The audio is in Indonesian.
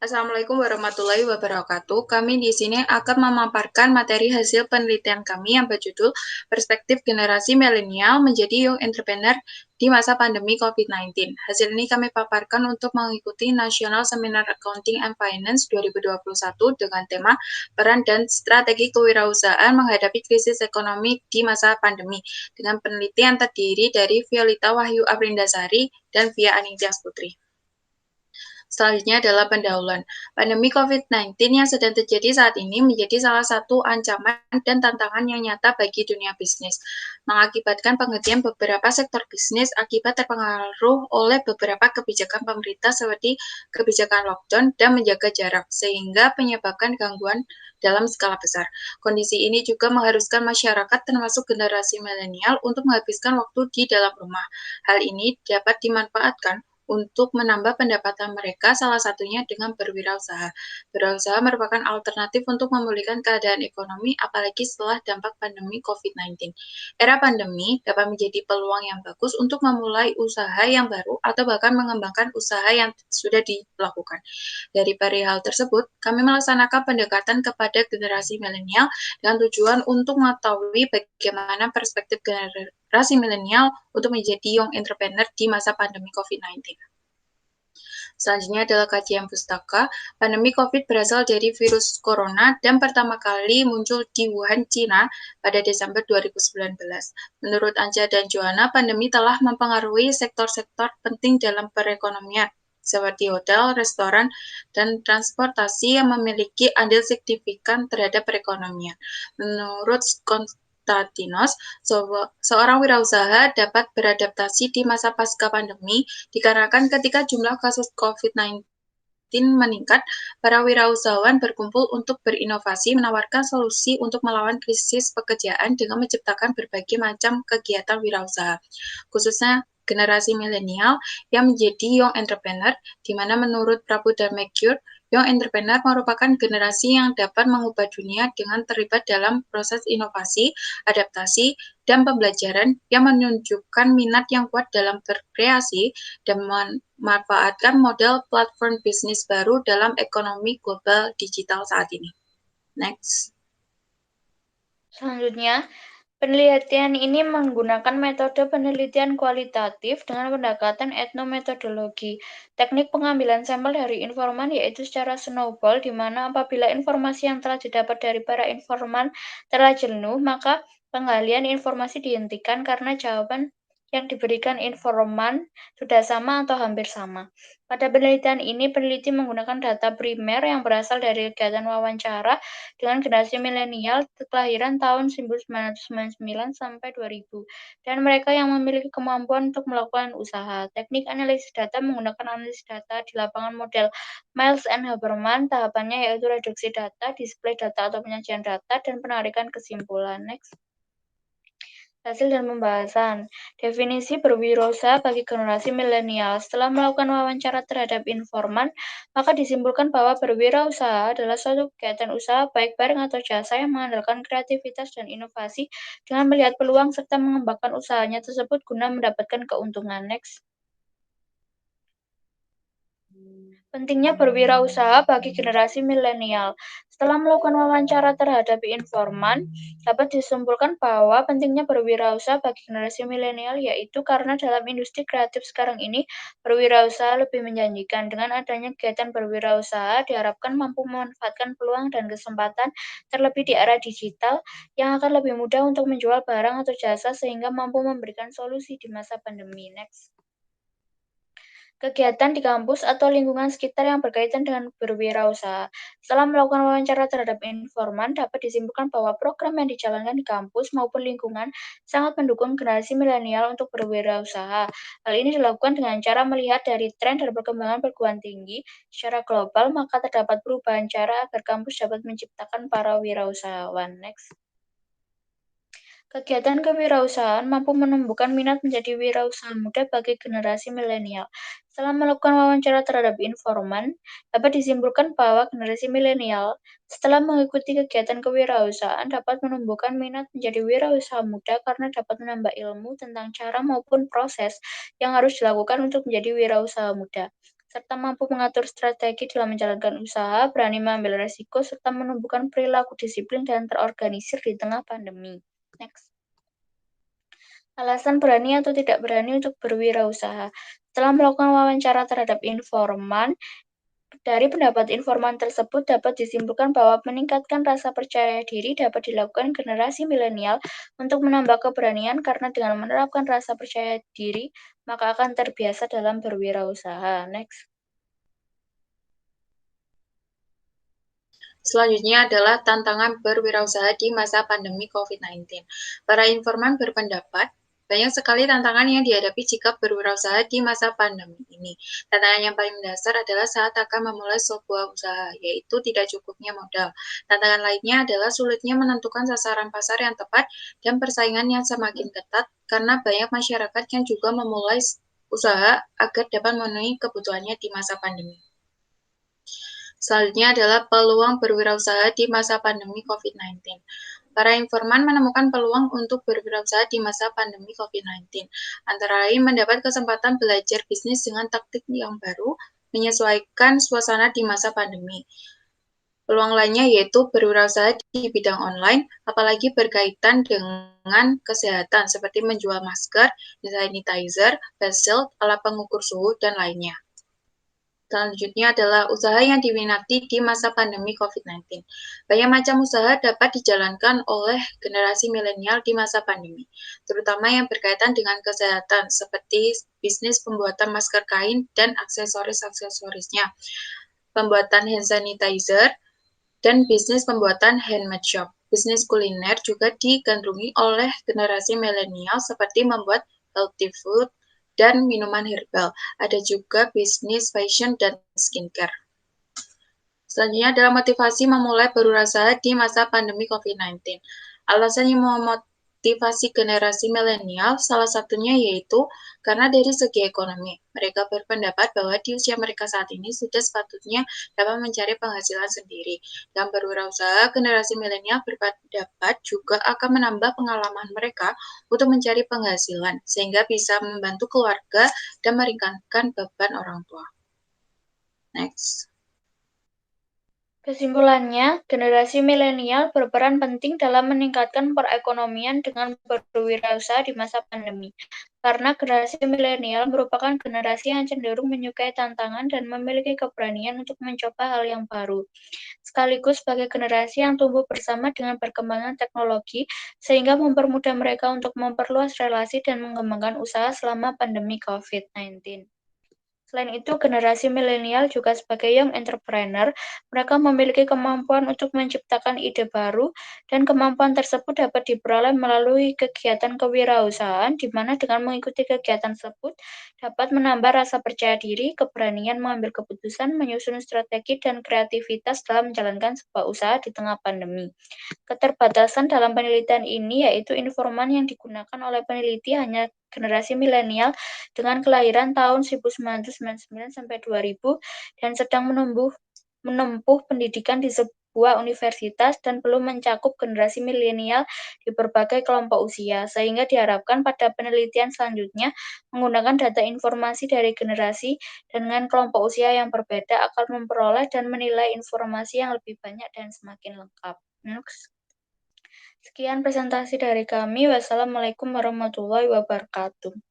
Assalamualaikum warahmatullahi wabarakatuh. Kami di sini akan memaparkan materi hasil penelitian kami yang berjudul Perspektif Generasi Milenial Menjadi Young Entrepreneur di Masa Pandemi COVID-19. Hasil ini kami paparkan untuk mengikuti National Seminar Accounting and Finance 2021 dengan tema Peran dan Strategi Kewirausahaan Menghadapi Krisis Ekonomi di Masa Pandemi dengan penelitian terdiri dari Violeta Wahyu Aprindasari dan Via Anindya Putri. Selanjutnya adalah pendahuluan. Pandemi COVID-19 yang sedang terjadi saat ini menjadi salah satu ancaman dan tantangan yang nyata bagi dunia bisnis, mengakibatkan penghentian beberapa sektor bisnis akibat terpengaruh oleh beberapa kebijakan pemerintah seperti kebijakan lockdown dan menjaga jarak, sehingga menyebabkan gangguan dalam skala besar. Kondisi ini juga mengharuskan masyarakat termasuk generasi milenial untuk menghabiskan waktu di dalam rumah. Hal ini dapat dimanfaatkan untuk menambah pendapatan mereka, salah satunya dengan berwirausaha. Berwirausaha merupakan alternatif untuk memulihkan keadaan ekonomi, apalagi setelah dampak pandemi COVID-19. Era pandemi dapat menjadi peluang yang bagus untuk memulai usaha yang baru atau bahkan mengembangkan usaha yang sudah dilakukan. Dari perihal tersebut, kami melaksanakan pendekatan kepada generasi milenial dengan tujuan untuk mengetahui bagaimana perspektif generasi milenial untuk menjadi young entrepreneur di masa pandemi COVID-19. Selanjutnya adalah kajian pustaka. Pandemi COVID berasal dari virus corona dan pertama kali muncul di Wuhan, Cina pada Desember 2019. Menurut Anja dan Joanna, pandemi telah mempengaruhi sektor-sektor penting dalam perekonomian, seperti hotel, restoran, dan transportasi yang memiliki andil signifikan terhadap perekonomian. Menurut Konstantinos, seorang wirausaha dapat beradaptasi di masa pasca pandemi dikarenakan ketika jumlah kasus COVID-19 meningkat, para wirausahawan berkumpul untuk berinovasi, menawarkan solusi untuk melawan krisis pekerjaan dengan menciptakan berbagai macam kegiatan wirausaha, khususnya generasi milenial yang menjadi young entrepreneur, di mana menurut Prabu dan Mercure, young entrepreneur merupakan generasi yang dapat mengubah dunia dengan terlibat dalam proses inovasi, adaptasi, dan pembelajaran yang menunjukkan minat yang kuat dalam berkreasi dan memanfaatkan model platform bisnis baru dalam ekonomi global digital saat ini. Next. Selanjutnya, penelitian ini menggunakan metode penelitian kualitatif dengan pendekatan etnometodologi. Teknik pengambilan sampel dari informan yaitu secara snowball, di mana apabila informasi yang telah didapat dari para informan telah jenuh, maka penggalian informasi dihentikan karena jawaban yang diberikan informan sudah sama atau hampir sama. Pada penelitian ini, peneliti menggunakan data primer yang berasal dari kegiatan wawancara dengan generasi milenial kelahiran tahun 1999 sampai 2000, dan mereka yang memiliki kemampuan untuk melakukan usaha. Teknik analisis data menggunakan analisis data di lapangan model Miles and Haberman. Tahapannya yaitu reduksi data, display data atau penyajian data, dan penarikan kesimpulan. Next. Hasil dan pembahasan. Definisi berwirausaha bagi generasi milenial. Setelah melakukan wawancara terhadap informan, maka disimpulkan bahwa berwirausaha adalah suatu kegiatan usaha baik barang atau jasa yang mengandalkan kreativitas dan inovasi dengan melihat peluang serta mengembangkan usahanya tersebut guna mendapatkan keuntungan. Next. Pentingnya berwirausaha bagi generasi milenial. Setelah melakukan wawancara terhadap informan, dapat disimpulkan bahwa pentingnya berwirausaha bagi generasi milenial yaitu karena dalam industri kreatif sekarang ini, berwirausaha lebih menjanjikan. Dengan adanya kegiatan berwirausaha, diharapkan mampu memanfaatkan peluang dan kesempatan, terlebih di era digital, yang akan lebih mudah untuk menjual barang atau jasa sehingga mampu memberikan solusi di masa pandemi. Next. Kegiatan di kampus atau lingkungan sekitar yang berkaitan dengan berwirausaha. Setelah melakukan wawancara terhadap informan, dapat disimpulkan bahwa program yang dijalankan di kampus maupun lingkungan sangat mendukung generasi milenial untuk berwirausaha. Hal ini dilakukan dengan cara melihat dari tren dan perkembangan perguruan tinggi secara global, maka terdapat perubahan cara agar kampus dapat menciptakan para wirausahawan. Next. Kegiatan kewirausahaan mampu menumbuhkan minat menjadi wirausaha muda bagi generasi milenial. Setelah melakukan wawancara terhadap informan, dapat disimpulkan bahwa generasi milenial setelah mengikuti kegiatan kewirausahaan dapat menumbuhkan minat menjadi wirausaha muda karena dapat menambah ilmu tentang cara maupun proses yang harus dilakukan untuk menjadi wirausaha muda. serta mampu mengatur strategi dalam menjalankan usaha, berani mengambil resiko, serta menumbuhkan perilaku disiplin dan terorganisir di tengah pandemi. Next. Alasan berani atau tidak berani untuk berwirausaha. Setelah melakukan wawancara terhadap informan, dari pendapat informan tersebut dapat disimpulkan bahwa meningkatkan rasa percaya diri dapat dilakukan generasi milenial untuk menambah keberanian karena dengan menerapkan rasa percaya diri, maka akan terbiasa dalam berwirausaha. Next. Selanjutnya adalah tantangan berwirausaha di masa pandemi COVID-19. Para informan berpendapat, banyak sekali tantangan yang dihadapi jika berwirausaha di masa pandemi ini. Tantangan yang paling mendasar adalah saat akan memulai sebuah usaha, yaitu tidak cukupnya modal. Tantangan lainnya adalah sulitnya menentukan sasaran pasar yang tepat dan persaingan yang semakin ketat karena banyak masyarakat yang juga memulai usaha agar dapat memenuhi kebutuhannya di masa pandemi. Selanjutnya adalah peluang berwirausaha di masa pandemi COVID-19. Para informan menemukan peluang untuk berwirausaha di masa pandemi COVID-19, antara lain mendapat kesempatan belajar bisnis dengan taktik yang baru, menyesuaikan suasana di masa pandemi. Peluang lainnya yaitu berwirausaha di bidang online, apalagi berkaitan dengan kesehatan, seperti menjual masker, sanitizer, face shield, alat pengukur suhu, dan lainnya. Selanjutnya adalah usaha yang diminati di masa pandemi COVID-19. Banyak macam usaha dapat dijalankan oleh generasi milenial di masa pandemi, terutama yang berkaitan dengan kesehatan, seperti bisnis pembuatan masker kain dan aksesoris-aksesorisnya, pembuatan hand sanitizer, dan bisnis pembuatan handmade shop. Bisnis kuliner juga digandrungi oleh generasi milenial seperti membuat healthy food, dan minuman herbal. Ada juga bisnis fashion dan skincare. Selanjutnya adalah motivasi memulai berwirausaha di masa pandemi COVID-19. Alasan yang memotivasi generasi milenial salah satunya yaitu karena dari segi ekonomi. Mereka berpendapat bahwa di usia mereka saat ini sudah sepatutnya dapat mencari penghasilan sendiri. Dan berwirausaha, generasi milenial berpendapat juga akan menambah pengalaman mereka untuk mencari penghasilan, sehingga bisa membantu keluarga dan meringankan beban orang tua. Next. Kesimpulannya, generasi milenial berperan penting dalam meningkatkan perekonomian dengan berwirausaha di masa pandemi. Karena generasi milenial merupakan generasi yang cenderung menyukai tantangan dan memiliki keberanian untuk mencoba hal yang baru. Sekaligus sebagai generasi yang tumbuh bersama dengan perkembangan teknologi, sehingga mempermudah mereka untuk memperluas relasi dan mengembangkan usaha selama pandemi COVID-19. Selain itu, generasi milenial juga sebagai young entrepreneur, mereka memiliki kemampuan untuk menciptakan ide baru, dan kemampuan tersebut dapat diperoleh melalui kegiatan kewirausahaan, di mana dengan mengikuti kegiatan tersebut dapat menambah rasa percaya diri, keberanian mengambil keputusan, menyusun strategi, dan kreativitas dalam menjalankan sebuah usaha di tengah pandemi. Keterbatasan dalam penelitian ini yaitu informan yang digunakan oleh peneliti hanya generasi milenial dengan kelahiran tahun 1999 sampai 2000 dan sedang menempuh pendidikan di sebuah universitas dan belum mencakup generasi milenial di berbagai kelompok usia, sehingga diharapkan pada penelitian selanjutnya menggunakan data informasi dari generasi dengan kelompok usia yang berbeda akan memperoleh dan menilai informasi yang lebih banyak dan semakin lengkap. Next. Sekian presentasi dari kami. Wassalamualaikum warahmatullahi wabarakatuh.